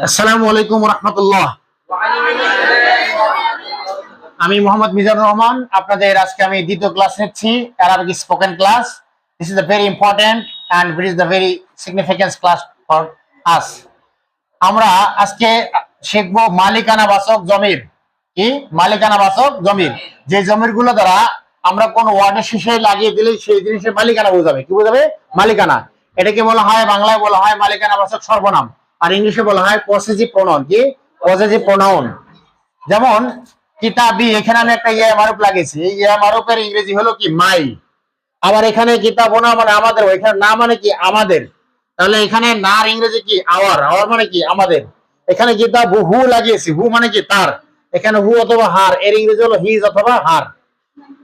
আসসালামু আলাইকুম রাহমাতুল্লাহ। আমি মোহাম্মদ মিজানুর রহমান। আপনাদের আজকে আমি দ্বিতীয় ক্লাস নিচ্ছি, Arabic spoken class. This is the very important and it is the very significant class for us. আমরা আজকে শিখব মালিকানা বাচক জমির। কি মালিকানা বাচক জমির? যে জমির গুলো দ্বারা আমরা কোন ওয়ার্ডের শেষে লাগিয়ে দিলে সেই জিনিসের মালিকানা বোঝাবে। কি বোঝাবে? মালিকানা। এটাকে বলা হয়, বাংলায় বলা হয় মালিকানা বাচক সর্বনাম, আর ইংলিশে বলা হয় পসেসিভ প্রোনাউন। কি পসেসিভ প্রোনাউন? যেমন কিতাবি, এখানে আমি একটা ইয়া মারুফ লাগিয়েছি। এই ইয়া মারুফের ইংরেজি হলো কি মাই। আবার এখানে কিতাবনা মানে আমাদের, এখানে না মানে কি আমাদের। তাহলে এখানে নার ইংরেজি কি আওয়ার, আওয়ার মানে কি আমাদের। এখানে কিতাব হু লাগিয়েছি, হু মানে কি তার। এখানে হু অথবা হার, এর ইংরেজি হলো হিজ অথবা হার।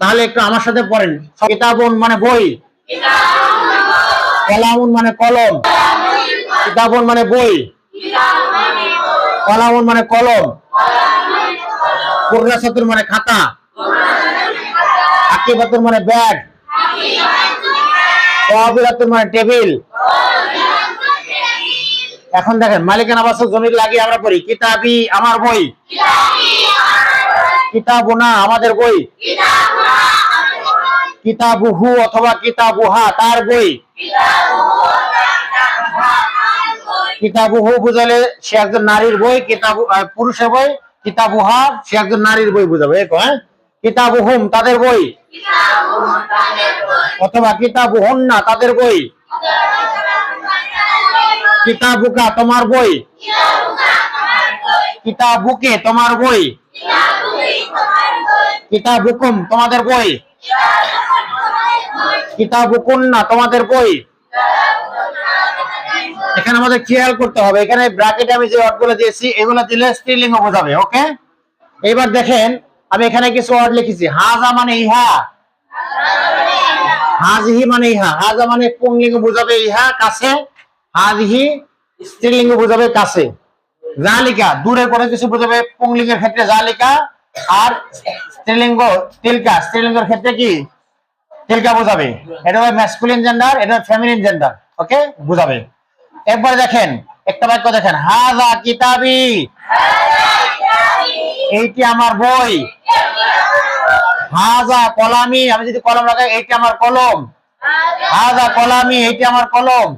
তাহলে একটু আমার সাথে পড়েন। কিতাবুন মানে বই, কলামুন মানে কলম, কিতাবুন মানে বই, কলামুন মানে কলম, কুররাসাতুন মানে খাতা, আকিবাতুন মানে ব্যাগ, তাওবিলাতুন মানে টেবিল। এখন দেখেন মালিকানা বাচক জমির লাগিয়ে আমরা পড়ি কিতাবি আমার বই, কিতাবুনা আমাদের বই, কিতাবুহু অথবা কিতাবুহা তার বই। কিতাবুহু বুঝালে সে একজন নারীর বই, কিতাবু পুরুষের বই। কিতাবুহা সে একজন নারীর বই বুঝাবে। কিতাবুহুম তাদের বই, অথবা কিতাবুহুন্না তাদের বই। কিতাবুকা তোমার বই, কিতাবুকে তোমার বই, কিতাবুকুম তোমাদের বই, কিতাবুকুন্না তোমাদের বই। এখানে আমাদের খেয়াল করতে হবে, এখানে ব্র্যাকেটে আমি যে ওয়ার্ডগুলো দিয়েছি এগুলো দিলে স্ত্রীলিঙ্গ বোঝাবে। ওকে, এবার দেখেন আমি এখানে কিছু ওয়ার্ড লিখেছি। হাজা মানে ইহা, হাজহি মানে ইহা। হাজা মানে পুংলিঙ্গ বোঝাবে ইহা কাছে, হাজহি স্ত্রীলিঙ্গ বোঝাবে কাছে। জালিকা দূরের কোনো কিছু বোঝাবে পুংলিঙ্গের ক্ষেত্রে জালিকা, আর স্ত্রীলিঙ্গ তিলকা স্ত্রীলিঙ্গের ক্ষেত্রে কি তিলকা বোঝাবে। এটা হবে ম্যাসকুলিন জেন্ডার, এটা ফেমিনিন জেন্ডার। ওকে, বোঝাবে। একবার দেখেন একটা বাক্য দেখেন, হাজা কিতাবি এইটি আমার বই, হাজা কলামি আমি যদি কলম লাগাই এইটি আমার কলম, হাজা কলামি এইটি আমার কলম।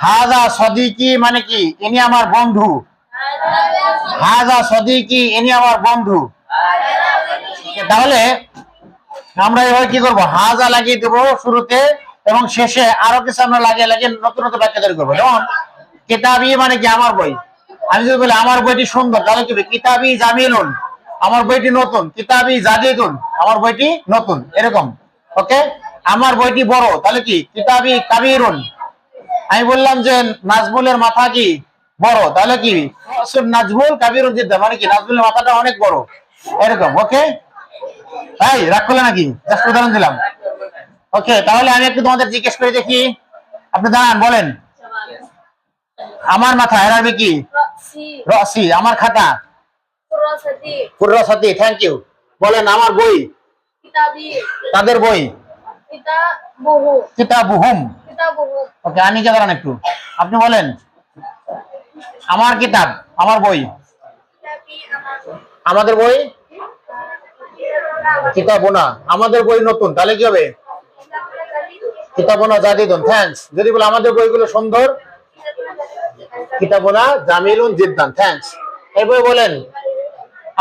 হাজা সদিকি মানে কি ইনি আমার বন্ধু, হাজা সদিকি ইনি আমার বন্ধু। তাহলে আমরা এভাবে কি করবো, হাজা লাগিয়ে দেবো শুরুতে এবং শেষে আরো কিছু আমরা লাগিয়ে লাগিয়ে নতুন নতুন বাক্য তৈরি করবো। যেমন কিতাবি মানে কি আমার বই, আমি যদি বলি আমার বইটি সুন্দর তাহলে কি কিতাবি জামিলুন আমার বইটি নতুন, কিতাবি জাদিদুন আমার বইটি নতুন, এরকম। ওকে, আমার বইটি বড় তাহলে কি কিতাবি কাবিরুন। আমি বললাম যে নাজমুলের মাথা কি বড়, তাহলে কি নাজমুল কাবিরুন জিদ্দান মানে কি নাজমুলের মাথাটা অনেক বড়, এরকম। ওকে, তাই রাগ করলে নাকি? জাস্ট উদাহরণ দিলাম। ওকে, তাহলে আমি একটু তোমাদের জিজ্ঞেস করে দেখি, আপনি দাঁড়ান বলেন। আমার মাথা এর আরবি কি? রসি। আমার খাতা কুররাসাতি। Thank you. বলেন আমার বই, তাদের বই, কিতাবুহুম। ওকে, আমি কে দাঁড়ান একটু, আপনি বলেন আমার কিতাব আমার বই, আমাদের বই কিতাবুনা আমাদের বই নতুন, তাহলে কি হবে কিতাবুনা জাদিদুন। থ্যাঙ্কস। যদি বলে আমাদের বইগুলো সুন্দর, কিতাবুনা জামিলুন জিদ্দান। থ্যাঙ্কস। এই বই বলেন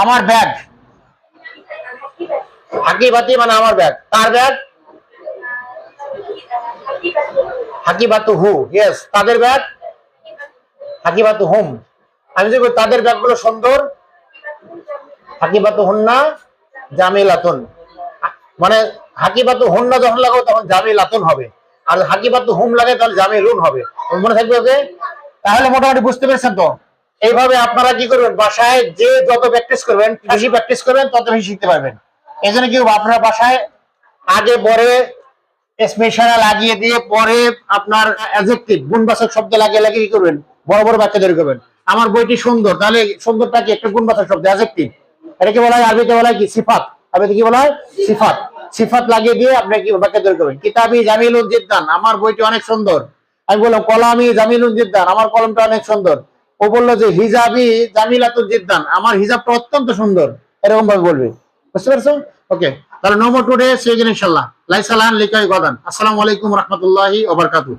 আমার ব্যাগ, হাকিবাতি মানে আমার ব্যাগ, তার ব্যাগ হাকিবাতু হু। ইয়েস, তাদের ব্যাগ হাকিবাতু হুম। আমি যদি তাদের ব্যাগগুলো সুন্দর, হাকিবাতু হুন্না জামিলাতুন। মানে হাকিবাতু হুন্না যখন লাগাবো তখন জামিলাতুন হবে, আর হাকিবাতু হুম লাগে তাহলে জামিলুন হবে। মনে থাকবে? ওকে, তাহলে মোটামুটি বুঝতে পেরেছেন তো? এইভাবে আপনারা কি করবেন, বাসায় যে যত প্র্যাকটিস করবেন, বেশি প্র্যাকটিস করবেন তত বেশি শিখতে পারবেন। এই জন্য কি আপনার বাসায় আগে পরে স্পেশাল লাগিয়ে দিয়ে পরে আপনার অ্যাডজেক্টিভ গুণবাচক শব্দ লাগিয়ে লাগিয়ে কি করবেন, বড় বড় বাক্য তৈরি করবেন। আমার বইটি সুন্দর, তাহলে সুন্দরটা কি একটা গুণবাচক শব্দ, অ্যাডজেক্টিভ। এটাকে বলা হয় আরবিতে বলা হয় কি সিফাত। আরবিতে কি বলা হয়? সিফাত। সিফাত লাগিয়ে দিয়ে আপনি কি বাক্য তৈরি করবেন। কিতাবি জামিলুন জিদ্দান আমার বইটি অনেক সুন্দর, আমি বললাম কলামি জামিলুন জিদ্দান, আমার কলমটা অনেক সুন্দর। ও বললো যে হিজাবি জামিলাতুন জিদ্দান, আমার হিজাবটা অত্যন্ত সুন্দর, এরকম ভাবে বলবে। বুঝতে পারছো? ওকে, তাহলে no more today, see you ইনশাআল্লাহ। লাইসালান লিকাই গদান। আসসালামু আলাইকুম রাহমাতুল্লাহি ওয়া বারাকাতুহু।